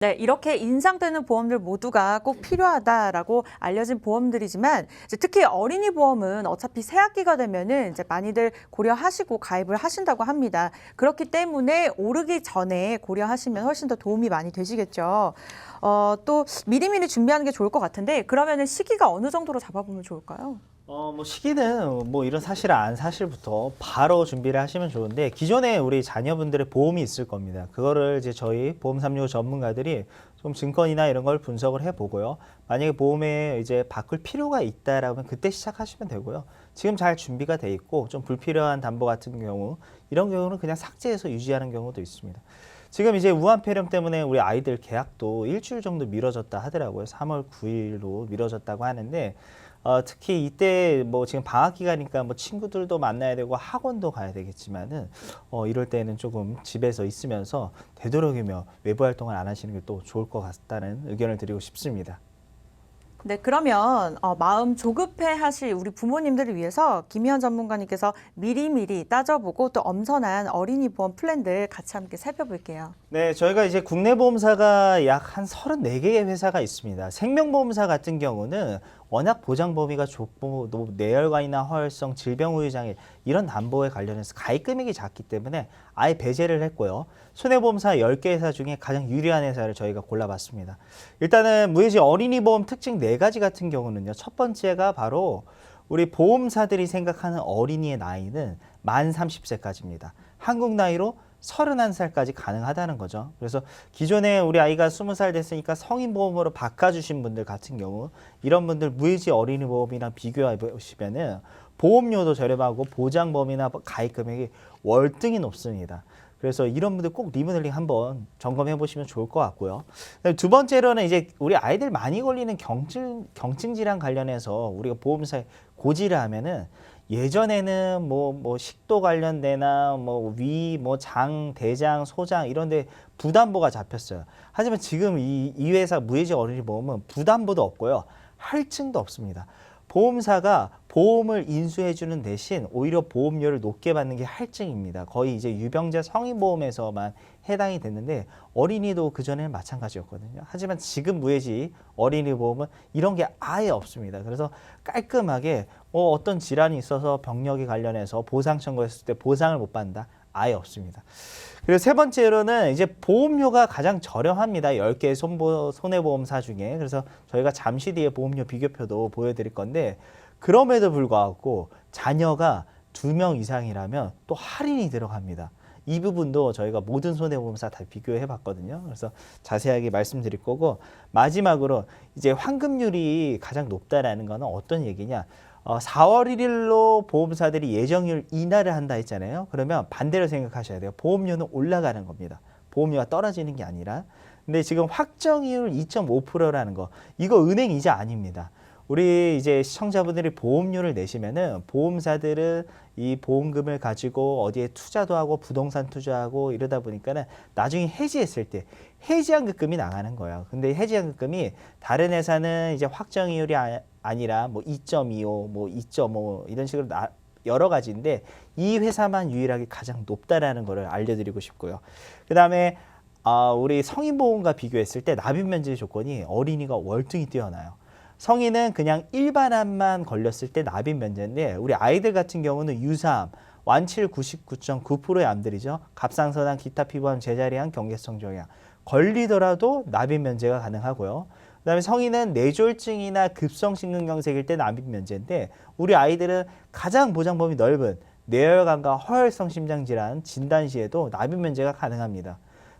네, 이렇게 인상되는 보험들 모두가 꼭 필요하다라고 알려진 보험들이지만 이제 특히 어린이 보험은 어차피 새학기가 되면은 이제 많이들 고려하시고 가입을 하신다고 합니다. 그렇기 때문에 오르기 전에 고려하시면 훨씬 더 도움이 많이 되시겠죠. 또 미리미리 준비하는 게 좋을 것 같은데 그러면은 시기가 어느 정도로 잡아보면 좋을까요? 뭐 시기는 뭐 이런 사실 안 사실부터 바로 준비를 하시면 좋은데 기존에 우리 자녀분들의 보험이 있을 겁니다. 그거를 이제 저희 보험 365 전문가들이 좀 증권이나 이런 걸 분석을 해보고요. 만약에 보험에 이제 바꿀 필요가 있다라면 그때 시작하시면 되고요. 지금 잘 준비가 돼 있고 좀 불필요한 담보 같은 경우 이런 경우는 그냥 삭제해서 유지하는 경우도 있습니다. 지금 이제 우한 폐렴 때문에 우리 아이들 계약도 일주일 정도 미뤄졌다 하더라고요. 3월 9일로 미뤄졌다고 하는데 특히 이때 뭐 지금 방학 기간이니까 뭐 친구들도 만나야 되고 학원도 가야 되겠지만은 이럴 때는 조금 집에서 있으면서 되도록이면 외부 활동을 안 하시는 게 또 좋을 것 같다는 의견을 드리고 싶습니다. 네, 그러면 마음 조급해 하실 우리 부모님들을 위해서 김희연 전문가님께서 미리미리 따져보고 또 엄선한 어린이 보험 플랜들 같이 함께 살펴볼게요. 네, 저희가 이제 국내 보험사가 약 한 34개의 회사가 있습니다. 생명보험사 같은 경우는 워낙 보장 범위가 좁고 뇌혈관이나 허혈성 질병 후유 장애 이런 담보에 관련해서 가입 금액이 작기 때문에 아예 배제를 했고요. 손해보험사 10개 회사 중에 가장 유리한 회사를 저희가 골라봤습니다. 일단은 무해지 어린이 보험 특징 4가지 같은 경우는요. 첫 번째가 바로 우리 보험사들이 생각하는 어린이의 나이는 만 30세까지입니다. 한국 나이로 31살까지 가능하다는 거죠. 그래서 기존에 우리 아이가 20살 됐으니까 성인보험으로 바꿔주신 분들 같은 경우 이런 분들 무해지 어린이 보험이랑 비교해 보시면은 보험료도 저렴하고 보장범위나 가입 금액이 월등히 높습니다. 그래서 이런 분들 꼭 리모델링 한번 점검해 보시면 좋을 것 같고요. 두 번째로는 이제 우리 아이들 많이 걸리는 경증 질환 관련해서 우리가 보험사에 고지를 하면은 예전에는 뭐 식도 관련되나 뭐 위, 뭐 장, 대장, 소장 이런 데 부담보가 잡혔어요. 하지만 지금 이 회사 무해지 어린이 보험은 부담보도 없고요. 할증도 없습니다. 보험사가 보험을 인수해주는 대신 오히려 보험료를 높게 받는 게 할증입니다. 거의 이제 유병자 성인보험에서만 해당이 됐는데 어린이도 그전에는 마찬가지였거든요. 하지만 지금 무해지 어린이 보험은 이런 게 아예 없습니다. 그래서 깔끔하게 어떤 질환이 있어서 병력에 관련해서 보상 청구했을 때 보상을 못 받는다. 아예 없습니다. 그리고 세 번째로는 이제 보험료가 가장 저렴합니다. 10개 손해보험사 중에. 그래서 저희가 잠시 뒤에 보험료 비교표도 보여드릴 건데 그럼에도 불구하고 자녀가 2명 이상이라면 또 할인이 들어갑니다. 이 부분도 저희가 모든 손해보험사 다 비교해 봤거든요. 그래서 자세하게 말씀드릴 거고 마지막으로 이제 환급률이 가장 높다라는 거는 어떤 얘기냐? 4월 1일로 보험사들이 예정률 인하를 한다 했잖아요. 그러면 반대로 생각하셔야 돼요. 보험료는 올라가는 겁니다. 보험료가 떨어지는 게 아니라. 근데 지금 확정이율 2.5%라는 거, 이거 은행 이자 아닙니다. 우리 이제 시청자분들이 보험료를 내시면은 보험사들은 이 보험금을 가지고 어디에 투자도 하고 부동산 투자하고 이러다 보니까는 나중에 해지했을 때 해지환급금이 나가는 거예요. 근데 해지환급금이 다른 회사는 이제 확정이율이 아니라 뭐 2.25, 뭐 2.5 이런 식으로 여러 가지인데 이 회사만 유일하게 가장 높다라는 거를 알려드리고 싶고요. 그 다음에 우리 성인보험과 비교했을 때 납입 면제 조건이 어린이가 월등히 뛰어나요. 성인은 그냥 일반암만 걸렸을 때 납입 면제인데 우리 아이들 같은 경우는 유사암, 완치율 99.9%의 암들이죠. 갑상선암, 기타 피부암, 제자리암, 경계성 종양 걸리더라도 납입 면제가 가능하고요. 그다음에 성인은 뇌졸중이나 급성심근경색일 때 납입 면제인데 우리 아이들은 가장 보장 범위 넓은 뇌혈관과 허혈성 심장질환 진단 시에도 납입 면제가 가능합니다.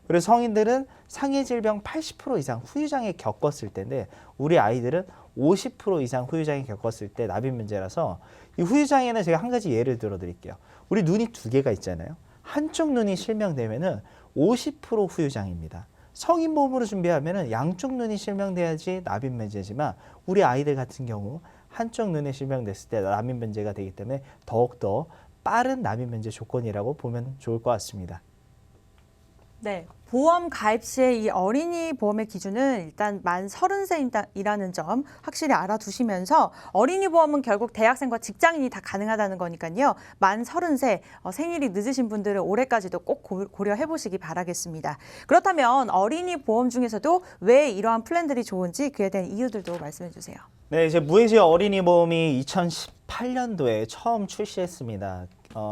그리고 성인들은 상해 질병 80% 이상 후유장애 겪었을 때인데 우리 아이들은 50% 이상 후유장애 겪었을 때 납입 면제라서 이 후유장애는 제가 한 가지 예를 들어 드릴게요. 우리 눈이 두 개가 있잖아요. 한쪽 눈이 실명되면은 50% 후유장애입니다. 성인보험으로 준비하면은 양쪽 눈이 실명돼야지 납입 면제지만 우리 아이들 같은 경우 한쪽 눈에 실명됐을 때 납입 면제가 되기 때문에 더욱더 빠른 납입 면제 조건이라고 보면 좋을 것 같습니다. 네. 보험 가입 시에 이 어린이 보험의 기준은 일단 만 30세이라는 점 확실히 알아두시면서 어린이 보험은 결국 대학생과 직장인이 다 가능하다는 거니까요. 만 30세 생일이 늦으신 분들은 올해까지도 꼭 고려해 보시기 바라겠습니다. 그렇다면 어린이 보험 중에서도 왜 이러한 플랜들이 좋은지 그에 대한 이유들도 말씀해 주세요. 네, 이제 무해지 어린이 보험이 2018년도에 처음 출시했습니다.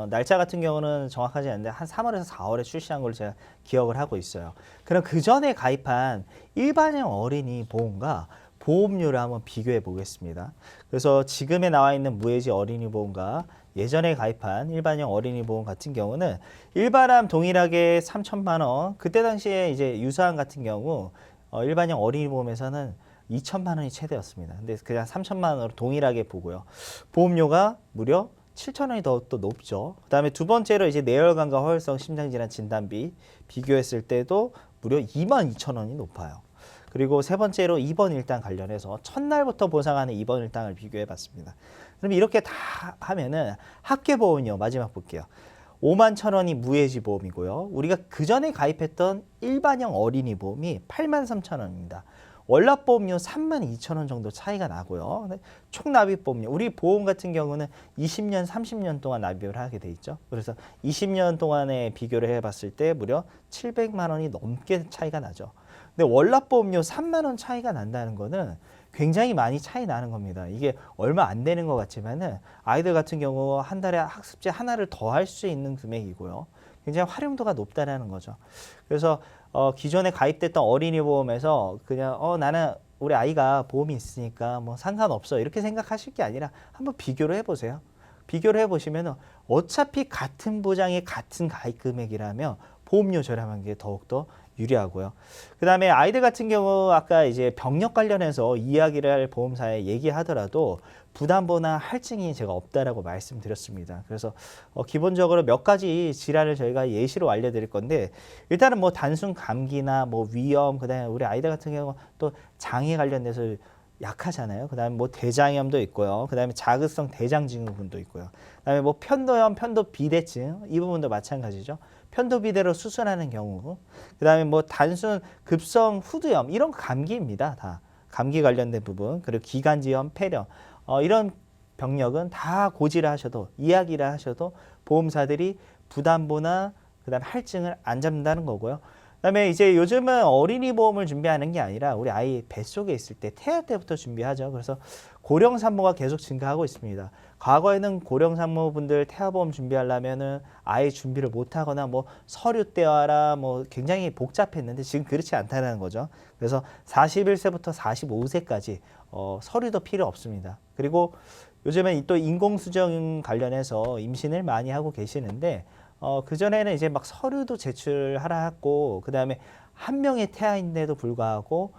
날짜 같은 경우는 정확하지 않은데 한 3월에서 4월에 출시한 걸 제가 기억을 하고 있어요. 그럼 그 전에 가입한 일반형 어린이 보험과 보험료를 한번 비교해 보겠습니다. 그래서 지금에 나와 있는 무해지 어린이 보험과 예전에 가입한 일반형 어린이 보험 같은 경우는 일반암 동일하게 3천만 원, 그때 당시에 이제 유사암 같은 경우 일반형 어린이 보험에서는 2천만 원이 최대였습니다. 근데 그냥 3천만 원으로 동일하게 보고요. 보험료가 무려 7천 원이 더 또 높죠. 그다음에 두 번째로 이제 뇌혈관과 허혈성 심장질환 진단비 비교했을 때도 무려 2만 2천 원이 높아요. 그리고 세 번째로 입원 일당 관련해서 첫날부터 보상하는 입원 일당을 비교해 봤습니다. 그럼 이렇게 다 하면은 합계 보험료 마지막 볼게요. 5만 1천 원이 무해지 보험이고요. 우리가 그 전에 가입했던 일반형 어린이 보험이 8만 3천 원입니다. 월납보험료 3만 2천 원 정도 차이가 나고요. 총 납입보험료, 우리 보험 같은 경우는 20년, 30년 동안 납입을 하게 돼 있죠. 그래서 20년 동안에 비교를 해봤을 때 무려 700만 원이 넘게 차이가 나죠. 근데 월납보험료 3만 원 차이가 난다는 거는 굉장히 많이 차이 나는 겁니다. 이게 얼마 안 되는 것 같지만은 아이들 같은 경우 한 달에 학습지 하나를 더 할 수 있는 금액이고요. 굉장히 활용도가 높다라는 거죠. 그래서 기존에 가입됐던 어린이 보험에서 그냥 나는 우리 아이가 보험이 있으니까 뭐 상관없어 이렇게 생각하실 게 아니라 한번 비교를 해보세요. 비교를 해보시면 어차피 같은 보장의 같은 가입 금액이라면 보험료 저렴한 게 더욱더 유리하고요. 그 다음에 아이들 같은 경우 아까 이제 병력 관련해서 이야기를 할 보험사에 얘기하더라도 부담보나 할증이 제가 없다라고 말씀드렸습니다. 그래서 기본적으로 몇 가지 질환을 저희가 예시로 알려드릴 건데 일단은 뭐 단순 감기나 뭐 위염, 그다음에 우리 아이들 같은 경우 또 장애 관련돼서 약하잖아요. 그다음에 뭐 대장염도 있고요. 그다음에 자극성 대장증후군도 있고요. 그다음에 뭐 편도염, 편도비대증 이 부분도 마찬가지죠. 편도비대로 수술하는 경우, 그다음에 뭐 단순 급성 후두염 이런 감기입니다. 다 감기 관련된 부분, 그리고 기관지염, 폐렴 이런 병력은 다 고지를 하셔도 이야기를 하셔도 보험사들이 부담보나 그다음 할증을 안 잡는다는 거고요. 그다음에 이제 요즘은 어린이 보험을 준비하는 게 아니라 우리 아이 뱃속에 있을 때 태아 때부터 준비하죠. 그래서 고령 산모가 계속 증가하고 있습니다. 과거에는 고령 산모분들 태아보험 준비하려면은 아예 준비를 못하거나 뭐 서류 떼와라 뭐 굉장히 복잡했는데 지금 그렇지 않다는 거죠. 그래서 41세부터 45세까지 서류도 필요 없습니다. 그리고 요즘엔 또 인공수정 관련해서 임신을 많이 하고 계시는데 그전에는 이제 막 서류도 제출하라 했고 그다음에 한 명의 태아인데도 불구하고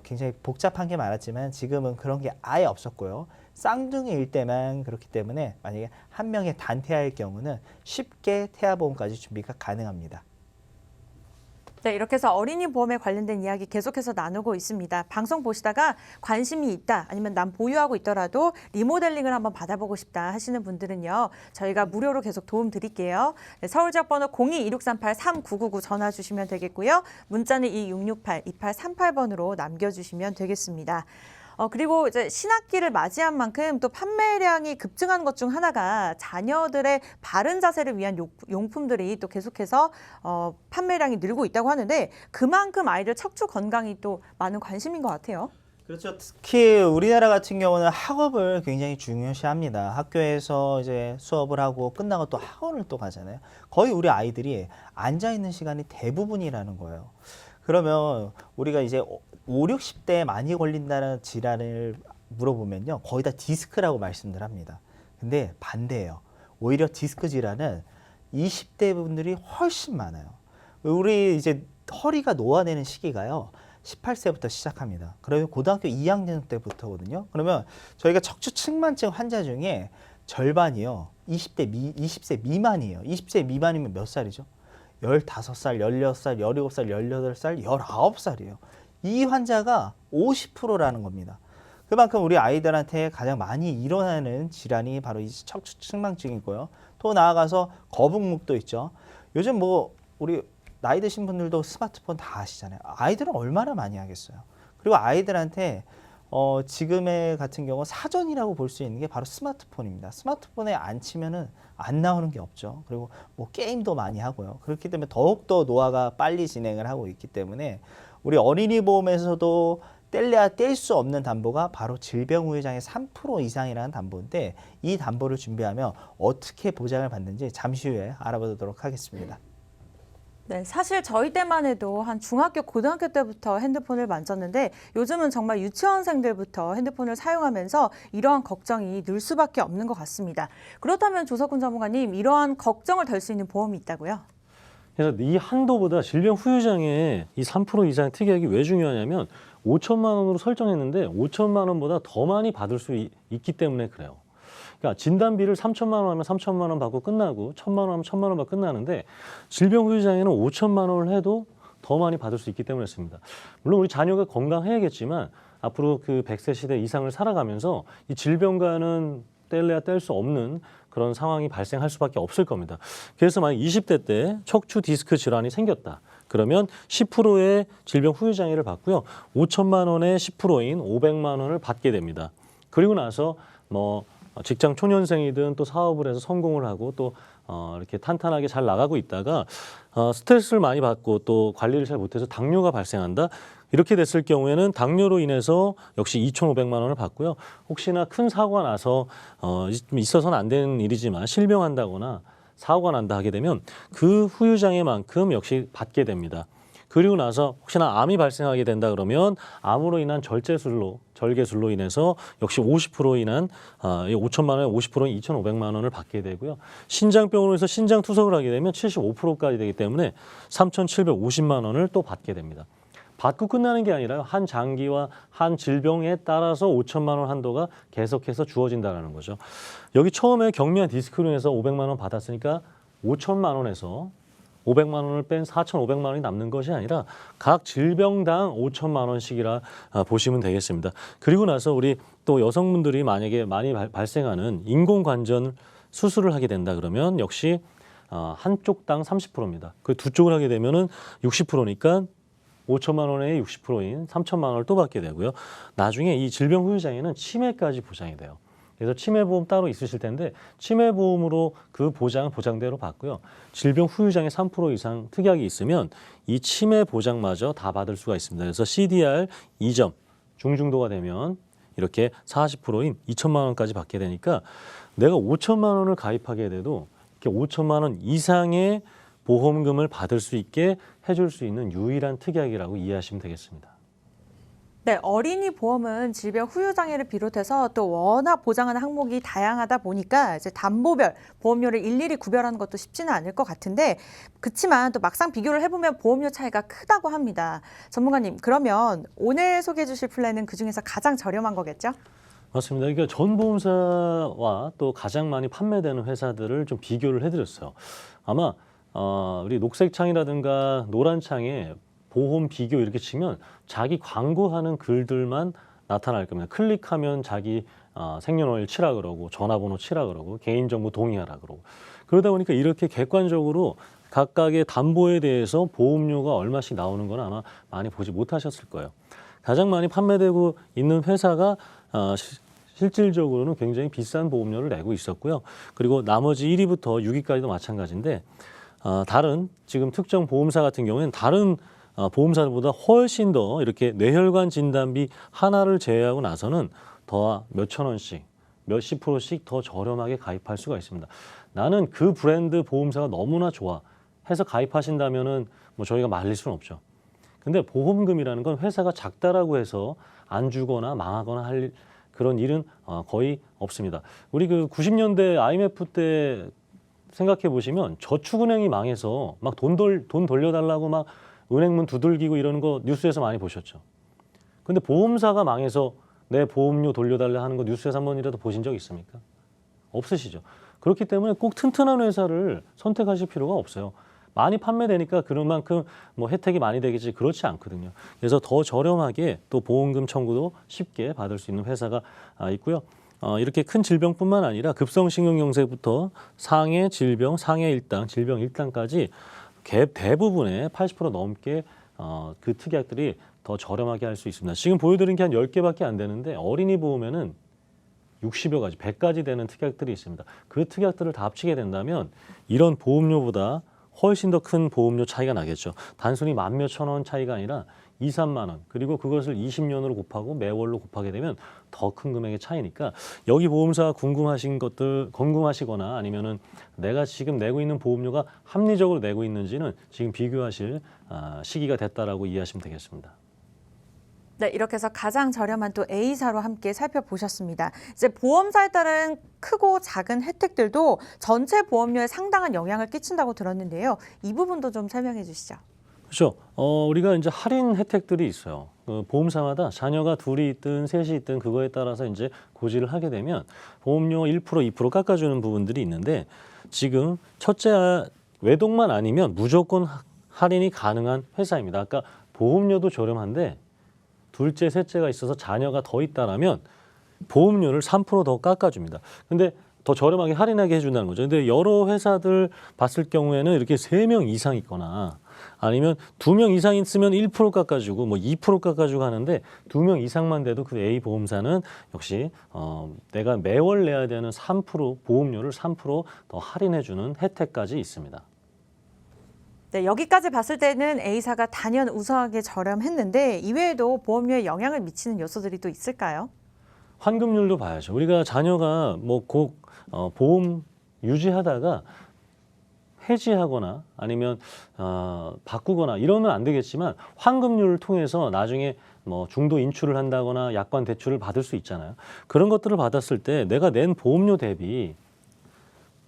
굉장히 복잡한 게 많았지만 지금은 그런 게 아예 없었고요. 쌍둥이일 때만 그렇기 때문에 만약에 한 명의 단태아일 경우는 쉽게 태아보험까지 준비가 가능합니다. 네, 이렇게 해서 어린이 보험에 관련된 이야기 계속해서 나누고 있습니다. 방송 보시다가 관심이 있다, 아니면 난 보유하고 있더라도 리모델링을 한번 받아보고 싶다 하시는 분들은요, 저희가 무료로 계속 도움 드릴게요. 네, 서울 지역 번호 02-2638-3999 전화 주시면 되겠고요. 문자는 2668-2838번으로 남겨주시면 되겠습니다. 그리고 이제 신학기를 맞이한 만큼 또 판매량이 급증한 것 중 하나가 자녀들의 바른 자세를 위한 용품들이 또 계속해서 판매량이 늘고 있다고 하는데 그만큼 아이들 척추 건강이 또 많은 관심인 것 같아요. 그렇죠. 특히 우리나라 같은 경우는 학업을 굉장히 중요시합니다. 학교에서 이제 수업을 하고 끝나고 또 학원을 또 가잖아요. 거의 우리 아이들이 앉아 있는 시간이 대부분이라는 거예요. 그러면 우리가 이제 5, 60대에 많이 걸린다는 질환을 물어보면요. 거의 다 디스크라고 말씀들 합니다. 근데 반대예요. 오히려 디스크 질환은 20대 분들이 훨씬 많아요. 우리 이제 허리가 노화되는 시기가요. 18세부터 시작합니다. 그러면 고등학교 2학년 때부터거든요. 그러면 저희가 척추 측만증 환자 중에 절반이요. 20세 미만이에요. 20세 미만이면 몇 살이죠? 15살, 16살, 17살, 18살, 19살이에요. 이 환자가 50%라는 겁니다. 그만큼 우리 아이들한테 가장 많이 일어나는 질환이 바로 이 척추 측만증이고요. 또 나아가서 거북목도 있죠. 요즘 뭐 우리 나이 드신 분들도 스마트폰 다 아시잖아요. 아이들은 얼마나 많이 하겠어요. 그리고 아이들한테 지금의 같은 경우 사전이라고 볼 수 있는 게 바로 스마트폰입니다. 스마트폰에 안 치면은 안 나오는 게 없죠. 그리고 뭐 게임도 많이 하고요. 그렇기 때문에 더욱더 노화가 빨리 진행을 하고 있기 때문에 우리 어린이 보험에서도 뗄래야 뗄 수 없는 담보가 바로 질병우회장의 3% 이상이라는 담보인데, 이 담보를 준비하면 어떻게 보장을 받는지 잠시 후에 알아보도록 하겠습니다. 네, 사실 저희 때만 해도 한 중학교, 고등학교 때부터 핸드폰을 만졌는데 요즘은 정말 유치원생들부터 핸드폰을 사용하면서 이러한 걱정이 늘 수밖에 없는 것 같습니다. 그렇다면 조석훈 전문가님, 이러한 걱정을 덜 수 있는 보험이 있다고요? 그래서 이 한도보다 질병 후유장애 이 3% 이상 특약이 왜 중요하냐면 5천만 원으로 설정했는데 5천만 원보다 더 많이 받을 수 있기 때문에 그래요. 그러니까 진단비를 3천만 원 하면 3천만 원 받고 끝나고 1천만 원 하면 1천만 원 받고 끝나는데 질병 후유장애는 5천만 원을 해도 더 많이 받을 수 있기 때문에 했습니다. 물론 우리 자녀가 건강해야겠지만 앞으로 그 100세 시대 이상을 살아가면서 이 질병과는 뗄래야 뗄 수 없는 그런 상황이 발생할 수밖에 없을 겁니다. 그래서 만약 20대 때 척추 디스크 질환이 생겼다. 그러면 10%의 질병 후유장애를 받고요. 5천만 원의 10%인 500만 원을 받게 됩니다. 그리고 나서 뭐 직장 초년생이든 또 사업을 해서 성공을 하고 또 이렇게 탄탄하게 잘 나가고 있다가 스트레스를 많이 받고 또 관리를 잘 못해서 당뇨가 발생한다. 이렇게 됐을 경우에는 당뇨로 인해서 역시 2,500만 원을 받고요. 혹시나 큰 사고가 나서 있어서는 안 되는 일이지만 실명한다거나 사고가 난다 하게 되면 그 후유장애만큼 역시 받게 됩니다. 그리고 나서 혹시나 암이 발생하게 된다 그러면 암으로 인한 절개술로 인해서 역시 50% 인한 5천만 원에 50%인 2,500만 원을 받게 되고요. 신장병으로 해서 신장 투석을 하게 되면 75%까지 되기 때문에 3,750만 원을 또 받게 됩니다. 받고 끝나는 게 아니라 한 장기와 한 질병에 따라서 5천만 원 한도가 계속해서 주어진다는 거죠. 여기 처음에 경미한 디스크로 인해서 500만 원 받았으니까 5천만 원에서 500만 원을 뺀 4,500만 원이 남는 것이 아니라 각 질병당 5천만 원씩이라 보시면 되겠습니다. 그리고 나서 우리 또 여성분들이 만약에 많이 발생하는 인공관절 수술을 하게 된다 그러면 역시 한쪽당 30%입니다. 그 두 쪽을 하게 되면은 60%니까 5천만 원의 60%인 3천만 원을 또 받게 되고요. 나중에 이 질병 후유장애는 치매까지 보장이 돼요. 그래서 치매보험 따로 있으실 텐데 치매보험으로 그 보장은 보장대로 받고요. 질병 후유장애 3% 이상 특약이 있으면 이 치매 보장마저 다 받을 수가 있습니다. 그래서 CDR 2점 중증도가 되면 이렇게 40%인 2천만 원까지 받게 되니까 내가 5천만 원을 가입하게 돼도 이렇게 5천만 원 이상의 보험금을 받을 수 있게 해줄 수 있는 유일한 특약이라고 이해하시면 되겠습니다. 네, 어린이 보험은 질병 후유장애를 비롯해서 또 워낙 보장하는 항목이 다양하다 보니까 이제 담보별 보험료를 일일이 구별하는 것도 쉽지는 않을 것 같은데, 그렇지만 또 막상 비교를 해보면 보험료 차이가 크다고 합니다. 전문가님, 그러면 오늘 소개해 주실 플랜은 그중에서 가장 저렴한 거겠죠? 맞습니다. 그러니까 전 보험사와 또 가장 많이 판매되는 회사들을 좀 비교를 해드렸어요. 아마 우리 녹색 창이라든가 노란 창에 보험 비교 이렇게 치면 자기 광고하는 글들만 나타날 겁니다. 클릭하면 자기 생년월일 치라 그러고 전화번호 치라 그러고 개인정보 동의하라 그러고, 그러다 보니까 이렇게 객관적으로 각각의 담보에 대해서 보험료가 얼마씩 나오는 건 아마 많이 보지 못하셨을 거예요. 가장 많이 판매되고 있는 회사가 실질적으로는 굉장히 비싼 보험료를 내고 있었고요. 그리고 나머지 1위부터 6위까지도 마찬가지인데 다른 지금 특정 보험사 같은 경우에는 다른 보험사들보다 훨씬 더 이렇게 뇌혈관 진단비 하나를 제외하고 나서는 더 몇천 원씩, 몇십 프로씩 더 저렴하게 가입할 수가 있습니다. 나는 그 브랜드 보험사가 너무나 좋아 해서 가입하신다면은 뭐 저희가 말릴 수는 없죠. 근데 보험금이라는 건 회사가 작다라고 해서 안 주거나 망하거나 할 그런 일은 거의 없습니다. 우리 그 90년대 IMF 때 생각해 보시면 저축은행이 망해서 막 돈 돌려달라고 막 은행문 두들기고 이러는 거 뉴스에서 많이 보셨죠. 근데 보험사가 망해서 내 보험료 돌려달라 하는 거 뉴스에서 한 번이라도 보신 적 있습니까? 없으시죠. 그렇기 때문에 꼭 튼튼한 회사를 선택하실 필요가 없어요. 많이 판매되니까 그런 만큼 뭐 혜택이 많이 되겠지, 그렇지 않거든요. 그래서 더 저렴하게 또 보험금 청구도 쉽게 받을 수 있는 회사가 있고요. 이렇게 큰 질병뿐만 아니라 급성심근경색부터 상해 질병, 상해 1당, 질병 1당까지 대부분의 80% 넘게 그 특약들이 더 저렴하게 할 수 있습니다. 지금 보여드린 게 한 10개밖에 안 되는데 어린이 보험에는 60여 가지, 100가지 되는 특약들이 있습니다. 그 특약들을 다 합치게 된다면 이런 보험료보다 훨씬 더 큰 보험료 차이가 나겠죠. 단순히 만 몇천 원 차이가 아니라 2, 3만 원, 그리고 그것을 20년으로 곱하고 매월로 곱하게 되면 더 큰 금액의 차이니까 여기 보험사 궁금하시거나 아니면은 내가 지금 내고 있는 보험료가 합리적으로 내고 있는지는 지금 비교하실 시기가 됐다라고 이해하시면 되겠습니다. 네, 이렇게 해서 가장 저렴한 또 A사로 함께 살펴보셨습니다. 이제 보험사에 따른 크고 작은 혜택들도 전체 보험료에 상당한 영향을 끼친다고 들었는데요. 이 부분도 좀 설명해 주시죠. 그렇죠. 우리가 이제 할인 혜택들이 있어요. 보험사마다 자녀가 둘이 있든 셋이 있든 그거에 따라서 이제 고지를 하게 되면 보험료 1%, 2% 깎아주는 부분들이 있는데 지금 첫째 외동만 아니면 무조건 할인이 가능한 회사입니다. 아까 보험료도 저렴한데 둘째, 셋째가 있어서 자녀가 더 있다라면 보험료를 3%더 깎아줍니다. 근데 더 저렴하게 할인하게 해준다는 거죠. 근데 여러 회사들 봤을 경우에는 이렇게 3명 이상 있거나 아니면 2명 이상 있으면 1% 깎아주고 뭐 2% 깎아주고 하는데 2명 이상만 돼도 그 A 보험사는 역시 내가 매월 내야 되는 3% 보험료를 3%더 할인해주는 혜택까지 있습니다. 네, 여기까지 봤을 때는 A사가 단연 우수하게 저렴했는데 이외에도 보험료에 영향을 미치는 요소들이 또 있을까요? 환급률도 봐야죠. 우리가 자녀가 뭐 보험 유지하다가 해지하거나 아니면 바꾸거나 이러면 안 되겠지만 환급률을 통해서 나중에 뭐 중도 인출을 한다거나 약관 대출을 받을 수 있잖아요. 그런 것들을 받았을 때 내가 낸 보험료 대비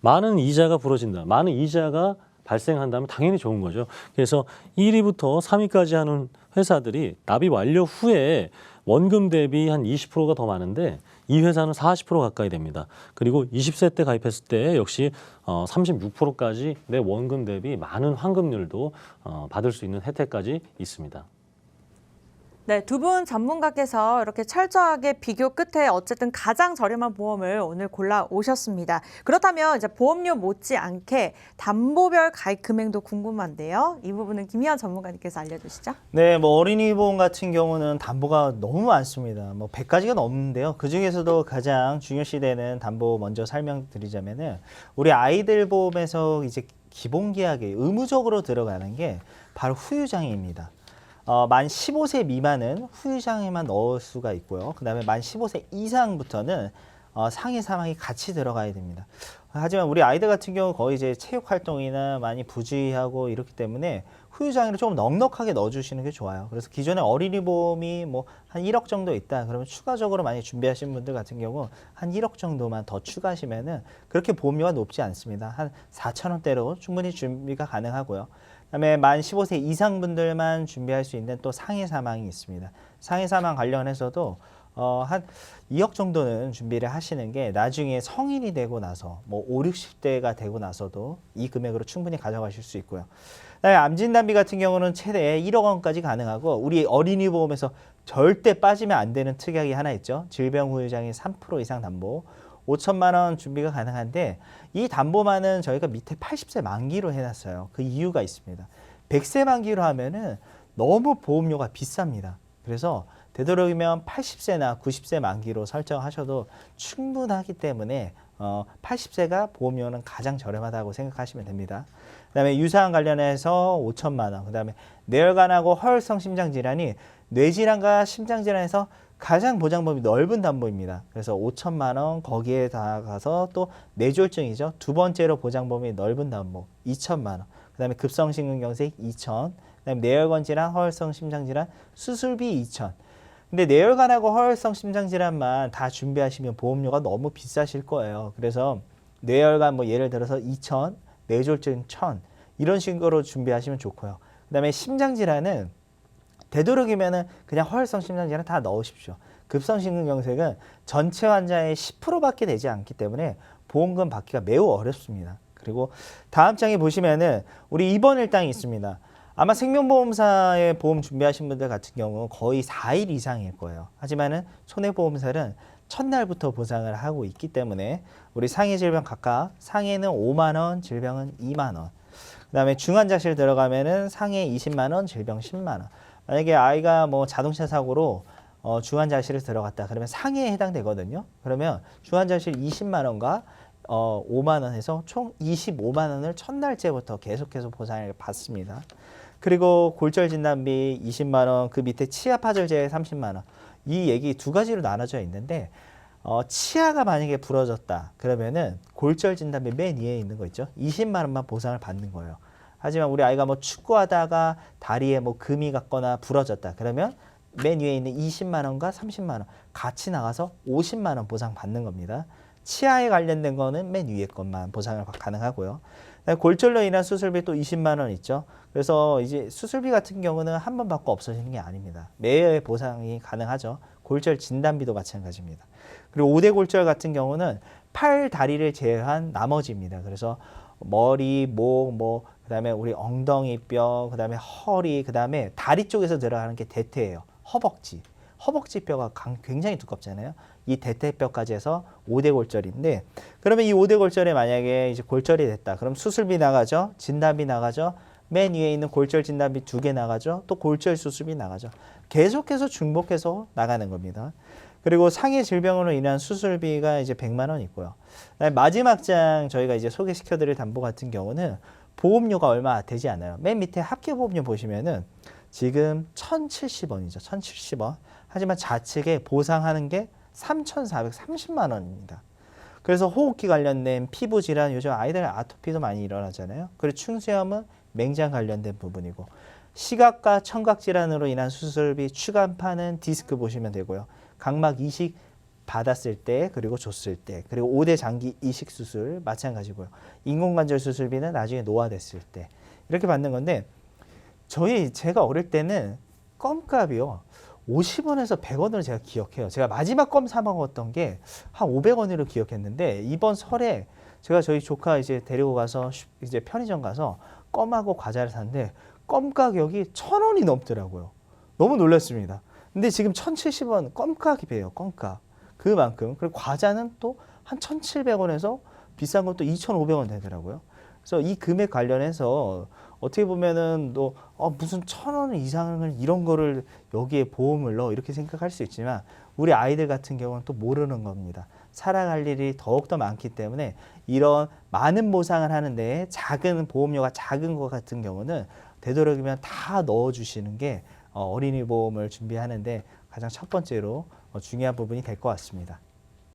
많은 이자가 벌어진다. 많은 이자가 발생한다면 당연히 좋은 거죠. 그래서 1위부터 3위까지 하는 회사들이 납입 완료 후에 원금 대비 한 20%가 더 많은데 이 회사는 40% 가까이 됩니다. 그리고 20세 때 가입했을 때 역시 36%까지 내 원금 대비 많은 환급률도 받을 수 있는 혜택까지 있습니다. 네, 두 분 전문가께서 이렇게 철저하게 비교 끝에 어쨌든 가장 저렴한 보험을 오늘 골라 오셨습니다. 그렇다면 이제 보험료 못지않게 담보별 가입 금액도 궁금한데요. 이 부분은 김희연 전문가님께서 알려주시죠. 네, 뭐 어린이 보험 같은 경우는 담보가 너무 많습니다. 뭐 100가지가 넘는데요. 그 중에서도 가장 중요시되는 담보 먼저 설명드리자면은 우리 아이들 보험에서 이제 기본 계약에 의무적으로 들어가는 게 바로 후유장애입니다. 만 15세 미만은 후유장애만 넣을 수가 있고요. 그 다음에 만 15세 이상부터는 상해 사망이 같이 들어가야 됩니다. 하지만 우리 아이들 같은 경우 거의 이제 체육 활동이나 많이 부주의하고 이렇기 때문에 후유장애를 조금 넉넉하게 넣어주시는 게 좋아요. 그래서 기존에 어린이 보험이 뭐 한 1억 정도 있다. 그러면 추가적으로 많이 준비하신 분들 같은 경우 한 1억 정도만 더 추가하시면은 그렇게 보험료가 높지 않습니다. 한 4,000원대로 충분히 준비가 가능하고요. 그다음에 만 15세 이상 분들만 준비할 수 있는 또 상해 사망이 있습니다. 상해 사망 관련해서도 한 2억 정도는 준비를 하시는 게 나중에 성인이 되고 나서 뭐 5, 60대가 되고 나서도 이 금액으로 충분히 가져가실 수 있고요. 그다음에 암 진단비 같은 경우는 최대 1억 원까지 가능하고 우리 어린이 보험에서 절대 빠지면 안 되는 특약이 하나 있죠. 질병 후유장애 3% 이상 담보. 5천만 원 준비가 가능한데 이 담보만은 저희가 밑에 80세 만기로 해놨어요. 그 이유가 있습니다. 100세 만기로 하면은 너무 보험료가 비쌉니다. 그래서 되도록이면 80세나 90세 만기로 설정하셔도 충분하기 때문에 80세가 보험료는 가장 저렴하다고 생각하시면 됩니다. 그다음에 유사한 관련해서 5천만 원, 그다음에 뇌혈관하고 허혈성 심장질환이 뇌질환과 심장질환에서 가장 보장범위 넓은 담보입니다. 그래서 5천만 원 거기에 다가서 또 뇌졸중이죠. 두 번째로 보장범위 넓은 담보 2천만 원. 그다음에 급성심근경색 2천. 그다음에 뇌혈관 질환, 허혈성 심장질환 수술비 2천. 근데 뇌혈관하고 허혈성 심장질환만 다 준비하시면 보험료가 너무 비싸실 거예요. 그래서 뇌혈관 뭐 예를 들어서 2천, 뇌졸중 1,000 이런 식으로 준비하시면 좋고요. 그다음에 심장질환은 되도록이면은 그냥 허혈성 심장질환 다 넣으십시오. 급성심근경색은 전체 환자의 10%밖에 되지 않기 때문에 보험금 받기가 매우 어렵습니다. 그리고 다음 장에 보시면은 우리 입원 일당이 있습니다. 아마 생명보험사에 보험 준비하신 분들 같은 경우 거의 4일 이상일 거예요. 하지만은 손해보험사는 첫날부터 보상을 하고 있기 때문에 우리 상해 질병 각각 상해는 5만 원, 질병은 2만 원. 그다음에 중환자실 들어가면은 상해 20만 원, 질병 10만 원. 만약에 아이가 뭐 자동차 사고로 중환자실에 들어갔다. 그러면 상해에 해당되거든요. 그러면 중환자실 20만 원과 5만 원 해서 총 25만 원을 첫날째부터 계속해서 보상을 받습니다. 그리고 골절 진단비 20만 원, 그 밑에 치아 파절 제외 30만 원. 이 얘기 두 가지로 나눠져 있는데 치아가 만약에 부러졌다. 그러면은 골절 진단비 맨 위에 있는 거 있죠. 20만 원만 보상을 받는 거예요. 하지만 우리 아이가 뭐 축구하다가 다리에 뭐 금이 갔거나 부러졌다. 그러면 맨 위에 있는 20만 원과 30만 원 같이 나가서 50만 원 보상 받는 겁니다. 치아에 관련된 거는 맨 위에 것만 보상을 가능하고요. 골절로 인한 수술비 또 20만 원 있죠. 그래서 이제 수술비 같은 경우는 한 번 받고 없어지는 게 아닙니다. 매해 보상이 가능하죠. 골절 진단비도 마찬가지입니다. 그리고 5대 골절 같은 경우는 팔, 다리를 제외한 나머지입니다. 그래서 머리, 목, 그다음에 우리 엉덩이 뼈, 그다음에 허리, 그다음에 다리 쪽에서 들어가는 게 대퇴예요. 허벅지. 허벅지 뼈가 굉장히 두껍잖아요. 이 대퇴뼈까지 해서 5대 골절인데, 그러면 이 5대 골절에 만약에 이제 골절이 됐다. 그럼 수술비 나가죠. 진단비 나가죠. 맨 위에 있는 골절 진단비 2개 나가죠. 또 골절 수술비 나가죠. 계속해서 중복해서 나가는 겁니다. 그리고 상해 질병으로 인한 수술비가 이제 100만 원 있고요. 마지막 장 저희가 이제 소개시켜드릴 담보 같은 경우는 보험료가 얼마 되지 않아요. 맨 밑에 합계보험료 보시면은 지금 1,070원이죠. 1,070원. 하지만 좌측에 보상하는 게 3,430만 원입니다. 그래서 호흡기 관련된 피부 질환, 요즘 아이들 아토피도 많이 일어나잖아요. 그리고 충수염은 맹장 관련된 부분이고, 시각과 청각 질환으로 인한 수술비 추간파는 디스크 보시면 되고요. 각막 이식 받았을 때, 그리고 줬을 때, 그리고 5대 장기 이식 수술 마찬가지고요. 인공관절 수술비는 나중에 노화됐을 때 이렇게 받는 건데, 제가 어릴 때는 껌값이요 50원에서 100원으로 제가 기억해요. 제가 마지막 껌 사 먹었던 게 한 500원으로 기억했는데, 이번 설에 제가 저희 조카 이제 데리고 가서 이제 편의점 가서 껌하고 과자를 샀는데 껌 가격이 1,000원이 넘더라고요. 너무 놀랐습니다. 근데 지금 1,070원 껌값이에요. 껌값. 그만큼. 그리고 과자는 또 한 1,700원에서 비싼 것도 2,500원 되더라고요. 그래서 이 금액 관련해서 어떻게 보면은 또 무슨 1,000원 이상을 이런 거를 여기에 보험을 넣어 이렇게 생각할 수 있지만, 우리 아이들 같은 경우는 또 모르는 겁니다. 살아갈 일이 더욱더 많기 때문에 이런 많은 보상을 하는데 작은 보험료가 작은 것 같은 경우는 되도록이면 다 넣어주시는 게 어린이 보험을 준비하는데 가장 첫 번째로 중요한 부분이 될 것 같습니다.